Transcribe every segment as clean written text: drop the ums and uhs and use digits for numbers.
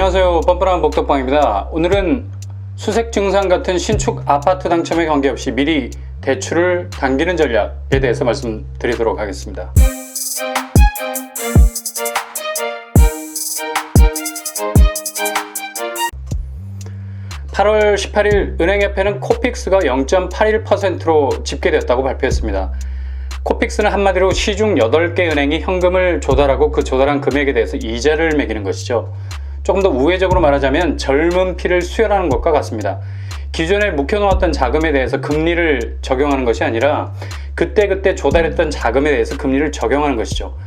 안녕하세요. 뻔뻔한 복덕방입니다. 오늘은 수색 증상 같은 신축 아파트 당첨에 관계없이 미리 대출을 당기는 전략에 대해서 말씀드리도록 하겠습니다. 8월 18일 은행협회는 코픽스가 0.81%로 집계됐다고 발표했습니다. 코픽스는 한마디로 시중 8개 은행이 현금을 조달하고 그 조달한 금액에 대해서 이자를 매기는 것이죠. 조금 더 우회적으로 말하자면 젊은 피를 수혈하는 것과 같습니다. 기존에 묵혀놓았던 자금에 대해서 금리를 적용하는 것이 아니라 그때그때 조달했던 자금에 대해서 금리를 적용하는 것이죠.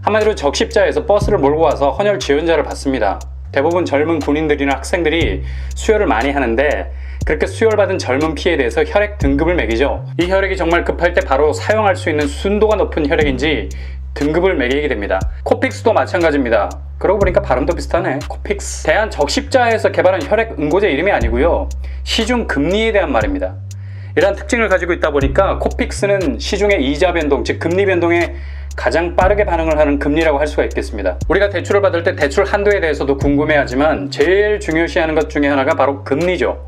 한마디로 적십자에서 버스를 몰고 와서 헌혈 지원자를 받습니다. 대부분 젊은 군인들이나 학생들이 수혈을 많이 하는데 그렇게 수혈받은 젊은 피에 대해서 혈액 등급을 매기죠. 이 혈액이 정말 급할 때 바로 사용할 수 있는 순도가 높은 혈액인지 등급을 매기게 됩니다. 코픽스도 마찬가지입니다. 그러고 보니까 발음도 비슷하네. 코픽스. 대한적십자에서 개발한 혈액 응고제 이름이 아니고요. 시중 금리에 대한 말입니다. 이러한 특징을 가지고 있다 보니까 코픽스는 시중의 이자 변동, 즉 금리 변동에 가장 빠르게 반응을 하는 금리라고 할 수가 있겠습니다. 우리가 대출을 받을 때 대출 한도에 대해서도 궁금해하지만 제일 중요시하는 것 중에 하나가 바로 금리죠.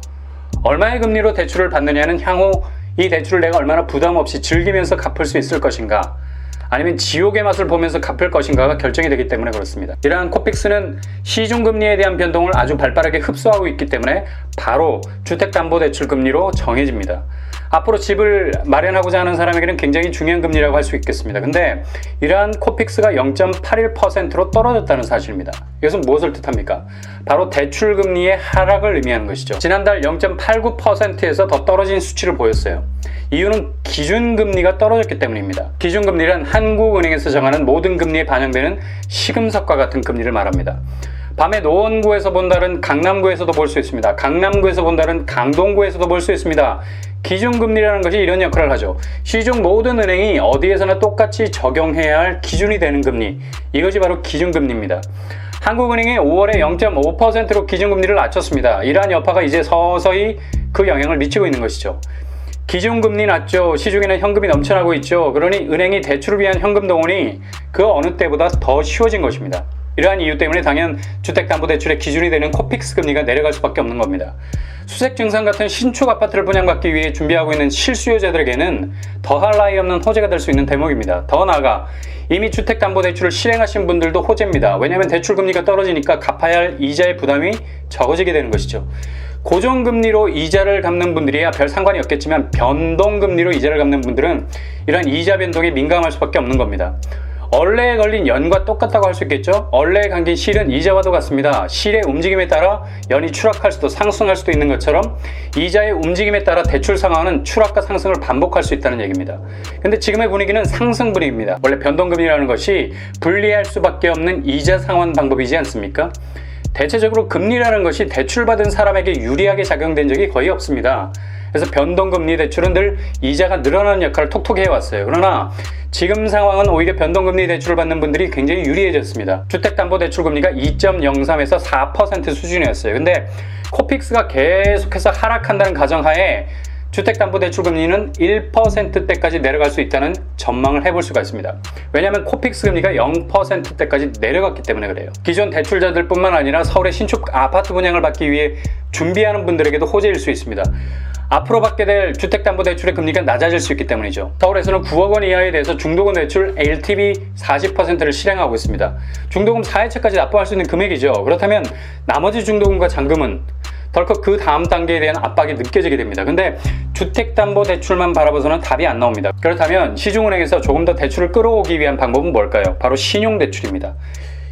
얼마의 금리로 대출을 받느냐는 향후 이 대출을 내가 얼마나 부담 없이 즐기면서 갚을 수 있을 것인가, 아니면 지옥의 맛을 보면서 갚을 것인가가 결정이 되기 때문에 그렇습니다. 이러한 코픽스는 시중금리에 대한 변동을 아주 발빠르게 흡수하고 있기 때문에 바로 주택담보대출 금리로 정해집니다. 앞으로 집을 마련하고자 하는 사람에게는 굉장히 중요한 금리라고 할 수 있겠습니다. 근데 이러한 코픽스가 0.81%로 떨어졌다는 사실입니다. 이것은 무엇을 뜻합니까? 바로 대출금리의 하락을 의미하는 것이죠. 지난달 0.89%에서 더 떨어진 수치를 보였어요. 이유는 기준금리가 떨어졌기 때문입니다. 기준금리란 한국은행에서 정하는 모든 금리에 반영되는 시금석과 같은 금리를 말합니다. 밤에 노원구에서 본다는 강남구에서도 볼 수 있습니다. 강남구에서 본다는 강동구에서도 볼 수 있습니다. 기준금리라는 것이 이런 역할을 하죠. 시중 모든 은행이 어디에서나 똑같이 적용해야 할 기준이 되는 금리, 이것이 바로 기준금리입니다. 한국은행이 5월에 0.5%로 기준금리를 낮췄습니다. 이러한 여파가 이제 서서히 그 영향을 미치고 있는 것이죠. 기준금리 낮죠. 시중에는 현금이 넘쳐나고 있죠. 그러니 은행이 대출을 위한 현금 동원이 그 어느 때보다 더 쉬워진 것입니다. 이러한 이유 때문에 당연 주택담보대출의 기준이 되는 코픽스 금리가 내려갈 수밖에 없는 겁니다. 수색 증상 같은 신축 아파트를 분양받기 위해 준비하고 있는 실수요자들에게는 더할 나위 없는 호재가 될 수 있는 대목입니다. 더 나아가 이미 주택담보대출을 실행하신 분들도 호재입니다. 왜냐하면 대출금리가 떨어지니까 갚아야 할 이자의 부담이 적어지게 되는 것이죠. 고정금리로 이자를 갚는 분들이야 별 상관이 없겠지만 변동금리로 이자를 갚는 분들은 이러한 이자 변동에 민감할 수밖에 없는 겁니다. 얼레에 걸린 연과 똑같다고 할 수 있겠죠? 얼레에 감긴 실은 이자와도 같습니다. 실의 움직임에 따라 연이 추락할 수도 상승할 수도 있는 것처럼 이자의 움직임에 따라 대출 상황은 추락과 상승을 반복할 수 있다는 얘기입니다. 근데 지금의 분위기는 상승 분위기입니다. 원래 변동금리라는 것이 불리할 수밖에 없는 이자 상환 방법이지 않습니까? 대체적으로 금리라는 것이 대출받은 사람에게 유리하게 작용된 적이 거의 없습니다. 그래서 변동금리 대출은 늘 이자가 늘어나는 역할을 톡톡히 해왔어요. 그러나 지금 상황은 오히려 변동금리 대출을 받는 분들이 굉장히 유리해졌습니다. 주택담보대출금리가 2.03에서 4% 수준이었어요. 근데 코픽스가 계속해서 하락한다는 가정하에 주택담보대출금리는 1%대까지 내려갈 수 있다는 전망을 해볼 수가 있습니다. 왜냐하면 코픽스 금리가 0%대까지 내려갔기 때문에 그래요. 기존 대출자들 뿐만 아니라 서울의 신축 아파트 분양을 받기 위해 준비하는 분들에게도 호재일 수 있습니다. 앞으로 받게 될 주택담보대출의 금리가 낮아질 수 있기 때문이죠. 서울에서는 9억 원 이하에 대해서 중도금 대출 LTV 40%를 실행하고 있습니다. 중도금 4회차까지 납부할 수 있는 금액이죠. 그렇다면 나머지 중도금과 잔금은 덜컥 그 다음 단계에 대한 압박이 느껴지게 됩니다. 근데 주택담보대출만 바라봐서는 답이 안 나옵니다. 그렇다면 시중은행에서 조금 더 대출을 끌어오기 위한 방법은 뭘까요? 바로 신용대출입니다.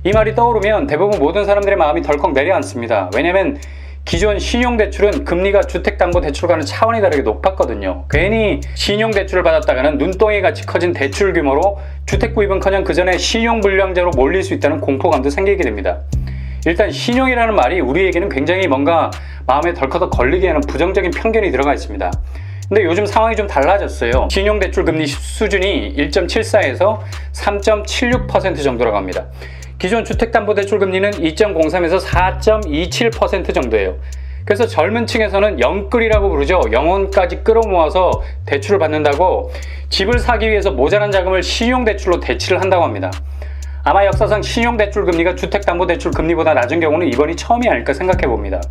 이 말이 떠오르면 대부분 모든 사람들의 마음이 덜컥 내려앉습니다. 왜냐하면 기존 신용대출은 금리가 주택담보대출과는 차원이 다르게 높았거든요. 괜히 신용대출을 받았다가는 눈덩이 같이 커진 대출 규모로 주택구입은커녕 그 전에 신용불량자로 몰릴 수 있다는 공포감도 생기게 됩니다. 일단 신용이라는 말이 우리에게는 굉장히 뭔가 마음에 덜커덕 걸리게 하는 부정적인 편견이 들어가 있습니다. 근데 요즘 상황이 좀 달라졌어요. 신용대출 금리 수준이 1.74에서 3.76% 정도라고 합니다. 기존 주택담보대출 금리는 2.03에서 4.27% 정도예요. 그래서 젊은 층에서는 영끌이라고 부르죠. 영혼까지 끌어모아서 대출을 받는다고 집을 사기 위해서 모자란 자금을 신용대출로 대치를 한다고 합니다. 아마 역사상 신용대출 금리가 주택담보대출 금리보다 낮은 경우는 이번이 처음이 아닐까 생각해 봅니다.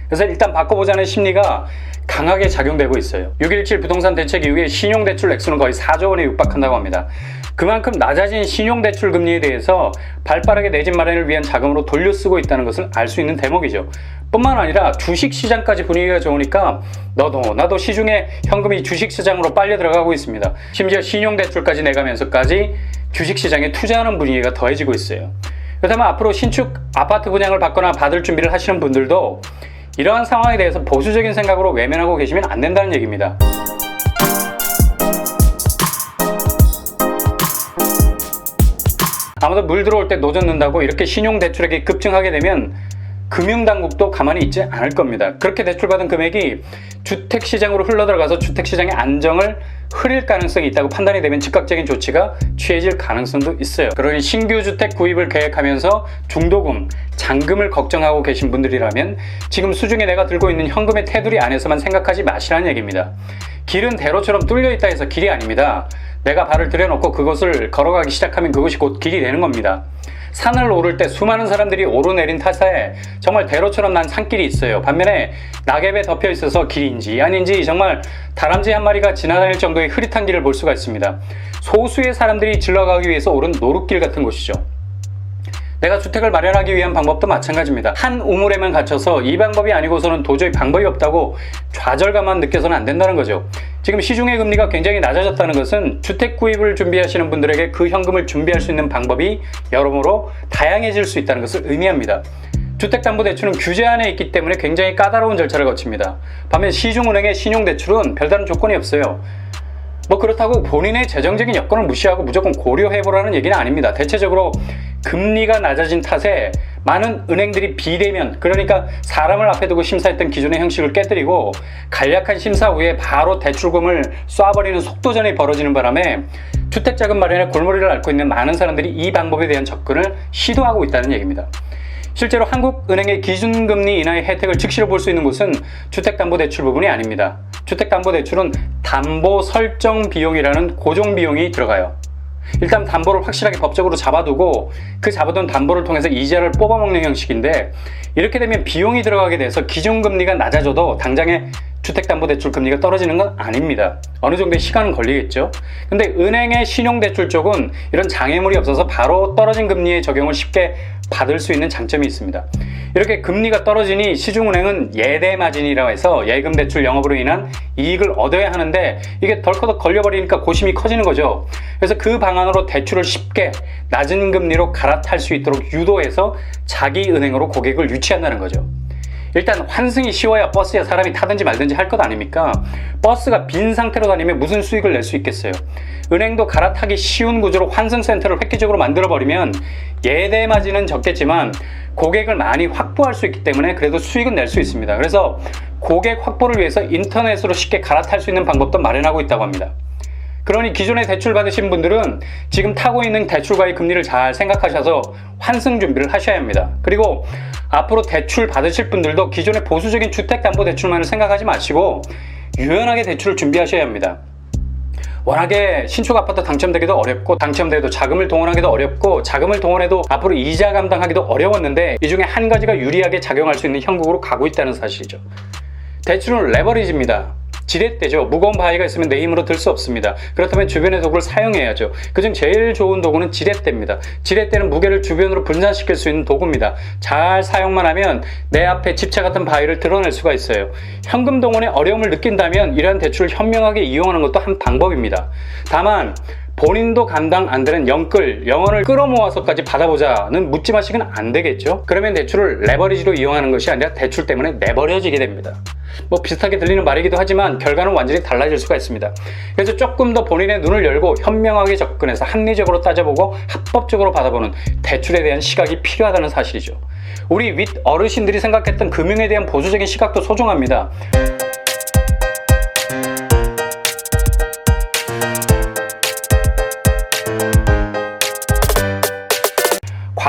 그래서 일단 바꿔보자는 심리가 강하게 작용되고 있어요. 6.17 부동산 대책 이후에 신용대출 액수는 거의 4조 원에 육박한다고 합니다. 그만큼 낮아진 신용대출 금리에 대해서 발빠르게 내 집 마련을 위한 자금으로 돌려쓰고 있다는 것을 알 수 있는 대목이죠. 뿐만 아니라 주식시장까지 분위기가 좋으니까 너도 나도 시중에 현금이 주식시장으로 빨려 들어가고 있습니다. 심지어 신용대출까지 내가면서까지 주식시장에 투자하는 분위기가 더해지고 있어요. 그렇다면 앞으로 신축 아파트 분양을 받거나 받을 준비를 하시는 분들도 이러한 상황에 대해서 보수적인 생각으로 외면하고 계시면 안 된다는 얘기입니다. 아무도 물 들어올 때 노젓 는다고 이렇게 신용대출액이 급증하게 되면 금융당국도 가만히 있지 않을 겁니다. 그렇게 대출받은 금액이 주택시장으로 흘러들어가서 주택시장의 안정을 흐릴 가능성이 있다고 판단이 되면 즉각적인 조치가 취해질 가능성도 있어요. 그러니 신규 주택 구입을 계획하면서 중도금, 잔금을 걱정하고 계신 분들이라면 지금 수중에 내가 들고 있는 현금의 테두리 안에서만 생각하지 마시라는 얘기입니다. 길은 대로처럼 뚫려 있다 해서 길이 아닙니다. 내가 발을 들여놓고 그것을 걸어가기 시작하면 그것이 곧 길이 되는 겁니다. 산을 오를 때 수많은 사람들이 오르내린 탓에 정말 대로처럼 난 산길이 있어요. 반면에 낙엽에 덮여 있어서 길인지 아닌지 정말 다람쥐 한 마리가 지나다닐 정도의 흐릿한 길을 볼 수가 있습니다. 소수의 사람들이 질러가기 위해서 오른 노루길 같은 곳이죠. 내가 주택을 마련하기 위한 방법도 마찬가지입니다. 한 우물에만 갇혀서 이 방법이 아니고서는 도저히 방법이 없다고 좌절감만 느껴서는 안 된다는 거죠. 지금 시중의 금리가 굉장히 낮아졌다는 것은 주택 구입을 준비하시는 분들에게 그 현금을 준비할 수 있는 방법이 여러모로 다양해질 수 있다는 것을 의미합니다. 주택담보대출은 규제 안에 있기 때문에 굉장히 까다로운 절차를 거칩니다. 반면 시중은행의 신용대출은 별다른 조건이 없어요. 그렇다고 본인의 재정적인 여건을 무시하고 무조건 고려해보라는 얘기는 아닙니다. 대체적으로 금리가 낮아진 탓에 많은 은행들이 비대면, 그러니까 사람을 앞에 두고 심사했던 기존의 형식을 깨뜨리고 간략한 심사 후에 바로 대출금을 쏴버리는 속도전이 벌어지는 바람에 주택자금 마련에 골머리를 앓고 있는 많은 사람들이 이 방법에 대한 접근을 시도하고 있다는 얘기입니다. 실제로 한국은행의 기준금리 인하의 혜택을 즉시로 볼 수 있는 곳은 주택담보대출 부분이 아닙니다. 주택담보대출은 담보 설정 비용이라는 고정 비용이 들어가요. 일단 담보를 확실하게 법적으로 잡아두고 그 잡아둔 담보를 통해서 이자를 뽑아먹는 형식인데, 이렇게 되면 비용이 들어가게 돼서 기준금리가 낮아져도 당장에 주택담보대출 금리가 떨어지는 건 아닙니다. 어느 정도의 시간은 걸리겠죠. 근데 은행의 신용대출 쪽은 이런 장애물이 없어서 바로 떨어진 금리의 적용을 쉽게 받을 수 있는 장점이 있습니다. 이렇게 금리가 떨어지니 시중은행은 예대마진이라고 해서 예금대출 영업으로 인한 이익을 얻어야 하는데 이게 덜커덕 걸려버리니까 고심이 커지는 거죠. 그래서 그 방안으로 대출을 쉽게 낮은 금리로 갈아탈 수 있도록 유도해서 자기 은행으로 고객을 유치한다는 거죠. 일단 환승이 쉬워야 버스에 사람이 타든지 말든지 할 것 아닙니까? 버스가 빈 상태로 다니면 무슨 수익을 낼 수 있겠어요? 은행도 갈아타기 쉬운 구조로 환승센터를 획기적으로 만들어버리면 예대마진은 적겠지만 고객을 많이 확보할 수 있기 때문에 그래도 수익은 낼 수 있습니다. 그래서 고객 확보를 위해서 인터넷으로 쉽게 갈아탈 수 있는 방법도 마련하고 있다고 합니다. 그러니 기존에 대출 받으신 분들은 지금 타고 있는 대출과의 금리를 잘 생각하셔서 환승 준비를 하셔야 합니다. 그리고 앞으로 대출 받으실 분들도 기존의 보수적인 주택담보대출만을 생각하지 마시고 유연하게 대출을 준비하셔야 합니다. 워낙에 신축 아파트 당첨되기도 어렵고 당첨돼도 자금을 동원하기도 어렵고 자금을 동원해도 앞으로 이자 감당하기도 어려웠는데 이 중에 한 가지가 유리하게 작용할 수 있는 형국으로 가고 있다는 사실이죠. 대출은 레버리지입니다. 지렛대죠. 무거운 바위가 있으면 내 힘으로 들 수 없습니다. 그렇다면 주변의 도구를 사용해야죠. 그중 제일 좋은 도구는 지렛대입니다. 지렛대는 무게를 주변으로 분산시킬 수 있는 도구입니다. 잘 사용만 하면 내 앞에 집차 같은 바위를 드러낼 수가 있어요. 현금 동원에 어려움을 느낀다면 이러한 대출을 현명하게 이용하는 것도 한 방법입니다. 다만 본인도 감당 안 되는 영원을 끌어모아서까지 받아보자는 묻지마시고는 안 되겠죠. 그러면 대출을 레버리지로 이용하는 것이 아니라 대출 때문에 내버려지게 됩니다. 비슷하게 들리는 말이기도 하지만 결과는 완전히 달라질 수가 있습니다. 그래서 조금 더 본인의 눈을 열고 현명하게 접근해서 합리적으로 따져보고 합법적으로 받아보는 대출에 대한 시각이 필요하다는 사실이죠. 우리 윗 어르신들이 생각했던 금융에 대한 보수적인 시각도 소중합니다.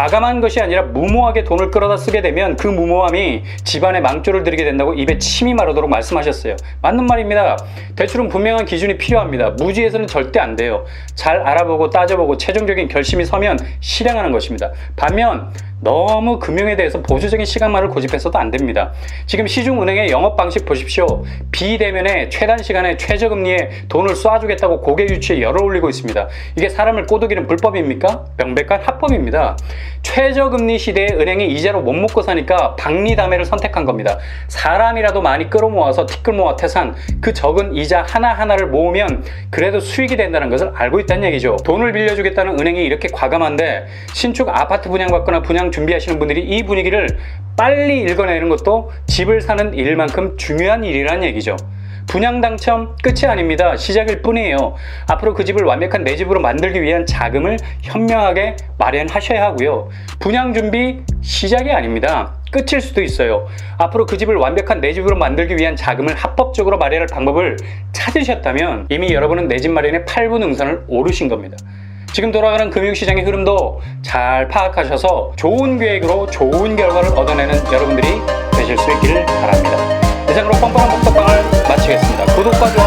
과감한 것이 아니라 무모하게 돈을 끌어다 쓰게 되면 그 무모함이 집안에 망조를 들이게 된다고 입에 침이 마르도록 말씀하셨어요. 맞는 말입니다. 대출은 분명한 기준이 필요합니다. 무지해서는 절대 안 돼요. 잘 알아보고 따져보고 최종적인 결심이 서면 실행하는 것입니다. 반면 너무 금융에 대해서 보수적인 시각만을 고집해서도 안 됩니다. 지금 시중은행의 영업 방식 보십시오. 비대면에 최단 시간에 최저금리에 돈을 쏴주겠다고 고객 유치에 열을 올리고 있습니다. 이게 사람을 꼬드기는 불법입니까? 명백한 합법입니다. 최저금리 시대에 은행이 이자로 못 먹고 사니까 박리담회를 선택한 겁니다. 사람이라도 많이 끌어모아서 티끌모아 태산, 그 적은 이자 하나하나를 모으면 그래도 수익이 된다는 것을 알고 있다는 얘기죠. 돈을 빌려주겠다는 은행이 이렇게 과감한데 신축 아파트 분양받거나 분양 준비하시는 분들이 이 분위기를 빨리 읽어내는 것도 집을 사는 일만큼 중요한 일이란 얘기죠. 분양 당첨 끝이 아닙니다. 시작일 뿐이에요. 앞으로 그 집을 완벽한 내 집으로 만들기 위한 자금을 현명하게 마련하셔야 하고요. 분양 준비 시작이 아닙니다. 끝일 수도 있어요. 앞으로 그 집을 완벽한 내 집으로 만들기 위한 자금을 합법적으로 마련할 방법을 찾으셨다면 이미 여러분은 내 집 마련의 8분 응선을 오르신 겁니다. 지금 돌아가는 금융시장의 흐름도 잘 파악하셔서 좋은 계획으로 좋은 결과를 얻어내는 여러분들이 되실 수 있기를 바랍니다. 이상으로 뻔뻔한 복덕방을 마치겠습니다. 구독과 좋아요